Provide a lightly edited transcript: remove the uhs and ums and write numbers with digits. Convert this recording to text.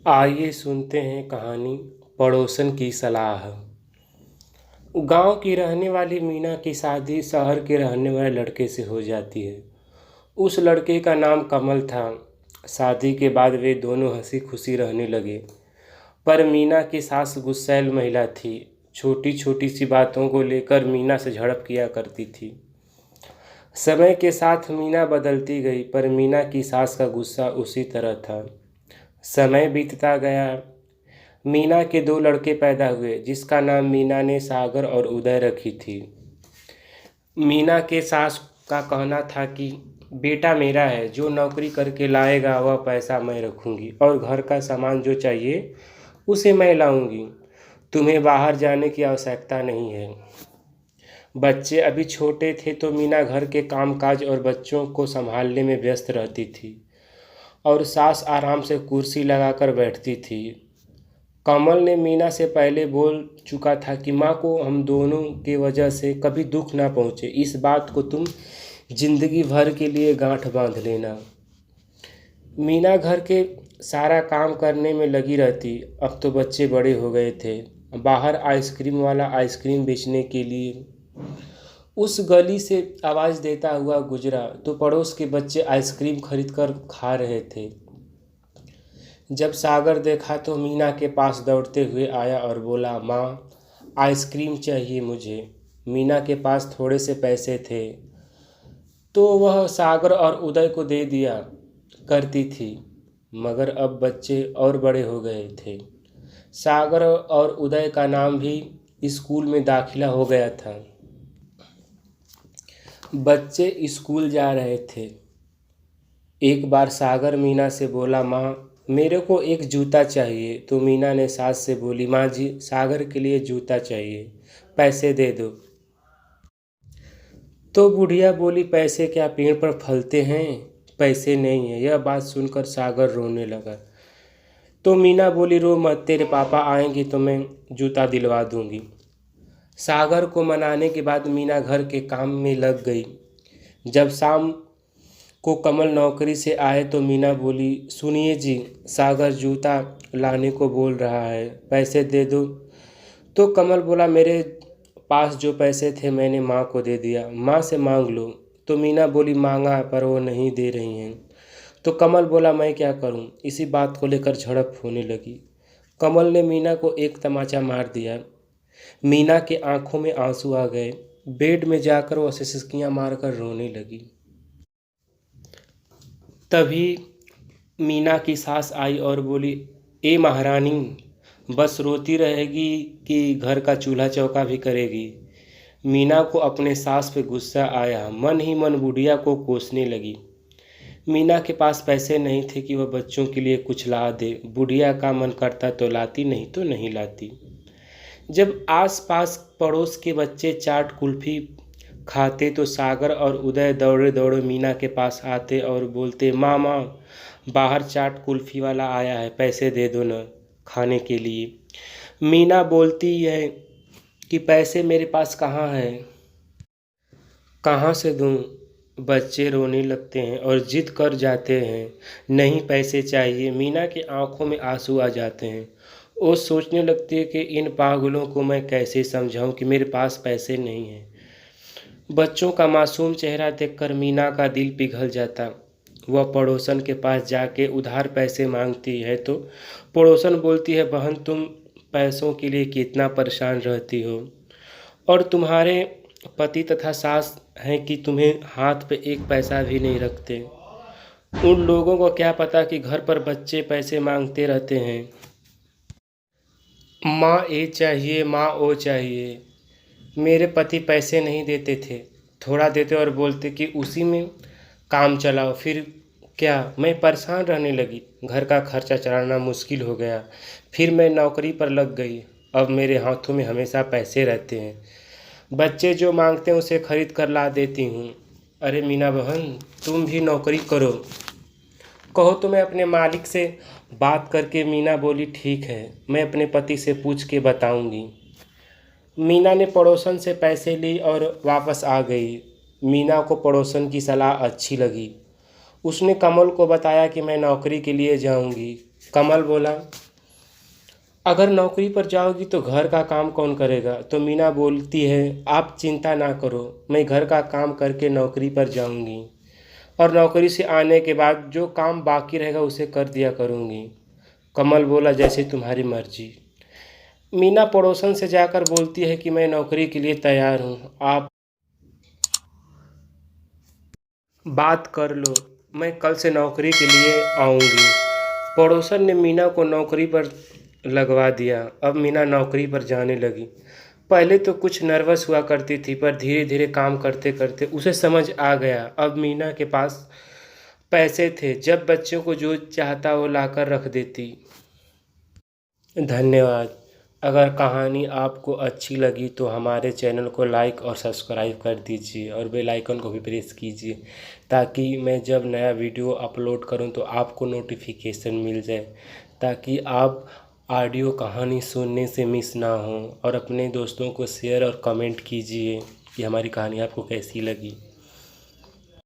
आइए सुनते हैं कहानी पड़ोसन की सलाह। गांव की रहने वाली मीना की शादी शहर के रहने वाले लड़के से हो जाती है। उस लड़के का नाम कमल था। शादी के बाद वे दोनों हंसी खुशी रहने लगे। पर मीना की सास गुस्सैल महिला थी। छोटी छोटी सी बातों को लेकर मीना से झड़प किया करती थी। समय के साथ मीना बदलती गई, पर मीना की सास का गुस्सा उसी तरह था। समय बीतता गया। मीना के दो लड़के पैदा हुए, जिसका नाम मीना ने सागर और उदय रखी थी। मीना के सास का कहना था कि बेटा मेरा है, जो नौकरी करके लाएगा वह पैसा मैं रखूंगी और घर का सामान जो चाहिए उसे मैं लाऊंगी। तुम्हें बाहर जाने की आवश्यकता नहीं है। बच्चे अभी छोटे थे तो मीना घर के कामकाज और बच्चों को संभालने में व्यस्त रहती थी और सास आराम से कुर्सी लगाकर बैठती थी। कमल ने मीना से पहले बोल चुका था कि माँ को हम दोनों के वजह से कभी दुख ना पहुँचे। इस बात को तुम जिंदगी भर के लिए गांठ बांध लेना। मीना घर के सारा काम करने में लगी रहती। अब तो बच्चे बड़े हो गए थे। बाहर आइसक्रीम वाला आइसक्रीम बेचने के लिए उस गली से आवाज़ देता हुआ गुजरा तो पड़ोस के बच्चे आइसक्रीम खरीद कर खा रहे थे। जब सागर देखा तो मीना के पास दौड़ते हुए आया और बोला, माँ आइसक्रीम चाहिए मुझे। मीना के पास थोड़े से पैसे थे तो वह सागर और उदय को दे दिया करती थी, मगर अब बच्चे और बड़े हो गए थे। सागर और उदय का नाम भी स्कूल में दाखिला हो गया था। बच्चे स्कूल जा रहे थे। एक बार सागर मीना से बोला, माँ मेरे को एक जूता चाहिए। तो मीना ने सास से बोली, माँ जी सागर के लिए जूता चाहिए, पैसे दे दो। तो बुढ़िया बोली, पैसे क्या पेड़ पर फलते हैं, पैसे नहीं है। यह बात सुनकर सागर रोने लगा। तो मीना बोली, रो मत, तेरे पापा आएंगे तो मैं जूता दिलवा दूंगी। सागर को मनाने के बाद मीना घर के काम में लग गई। जब शाम को कमल नौकरी से आए तो मीना बोली, सुनिए जी, सागर जूता लाने को बोल रहा है, पैसे दे दो। तो कमल बोला, मेरे पास जो पैसे थे मैंने माँ को दे दिया, माँ से मांग लो। तो मीना बोली, मांगा पर वो नहीं दे रही हैं। तो कमल बोला, मैं क्या करूं। इसी बात को लेकर झड़प होने लगी। कमल ने मीना को एक तमाचा मार दिया। मीना के आंखों में आंसू आ गए। बेड में जाकर वो सिसकियां मारकर रोने लगी। तभी मीना की सास आई और बोली, ए महारानी, बस रोती रहेगी कि घर का चूल्हा चौका भी करेगी। मीना को अपने सास पे गुस्सा आया। मन ही मन बुढ़िया को कोसने लगी। मीना के पास पैसे नहीं थे कि वह बच्चों के लिए कुछ ला दे। बुढ़िया का मन करता तो लाती, नहीं तो नहीं लाती। जब आस-पास पड़ोस के बच्चे चाट कुल्फी खाते तो सागर और उदय दौड़े दौड़े मीना के पास आते और बोलते, माँ माँ बाहर चाट कुल्फी वाला आया है, पैसे दे दो न खाने के लिए। मीना बोलती है कि पैसे मेरे पास कहाँ है, कहाँ से दूँ। बच्चे रोने लगते हैं और जिद कर जाते हैं, नहीं पैसे चाहिए। मीना की आंखों में आंसू आ जाते हैं। वो सोचने लगती है कि इन पागलों को मैं कैसे समझाऊं कि मेरे पास पैसे नहीं हैं। बच्चों का मासूम चेहरा देखकर मीना का दिल पिघल जाता। वह पड़ोसन के पास जाके उधार पैसे मांगती है तो पड़ोसन बोलती है, बहन तुम पैसों के लिए कितना परेशान रहती हो, और तुम्हारे पति तथा सास हैं कि तुम्हें हाथ पे एक पैसा भी नहीं रखते। उन लोगों को क्या पता कि घर पर बच्चे पैसे मांगते रहते हैं। माँ ये चाहिए, माँ वो चाहिए। मेरे पति पैसे नहीं देते थे, थोड़ा देते और बोलते कि उसी में काम चलाओ। फिर क्या, मैं परेशान रहने लगी। घर का खर्चा चलाना मुश्किल हो गया। फिर मैं नौकरी पर लग गई। अब मेरे हाथों में हमेशा पैसे रहते हैं। बच्चे जो मांगते हैं उसे खरीद कर ला देती हूँ। अरे मीना बहन, तुम भी नौकरी करो, कहो तो मैं अपने मालिक से बात करके। मीना बोली, ठीक है, मैं अपने पति से पूछ के बताऊंगी। मीना ने पड़ोसन से पैसे ली और वापस आ गई। मीना को पड़ोसन की सलाह अच्छी लगी। उसने कमल को बताया कि मैं नौकरी के लिए जाऊंगी। कमल बोला, अगर नौकरी पर जाओगी तो घर का काम कौन करेगा? तो मीना बोलती है, आप चिंता ना करो, मैं घर का काम करके नौकरी पर जाऊंगी और नौकरी से आने के बाद जो काम बाकी रहेगा उसे कर दिया करूंगी। कमल बोला, जैसे तुम्हारी मर्जी। मीना पड़ोसन से जाकर बोलती है कि मैं नौकरी के लिए तैयार हूँ, आप बात कर लो, मैं कल से नौकरी के लिए आऊँगी। पड़ोसन ने मीना को नौकरी पर लगवा दिया। अब मीना नौकरी पर जाने लगी। पहले तो कुछ नर्वस हुआ करती थी, पर धीरे धीरे काम करते करते उसे समझ आ गया। अब मीना के पास पैसे थे, जब बच्चों को जो चाहता वो लाकर रख देती। धन्यवाद। अगर कहानी आपको अच्छी लगी तो हमारे चैनल को लाइक और सब्सक्राइब कर दीजिए और बेल आइकन को भी प्रेस कीजिए, ताकि मैं जब नया वीडियो अपलोड करूं तो आपको नोटिफिकेशन मिल जाए, ताकि आप ऑडियो कहानी सुनने से मिस ना हो। और अपने दोस्तों को शेयर और कमेंट कीजिए कि हमारी कहानी आपको कैसी लगी।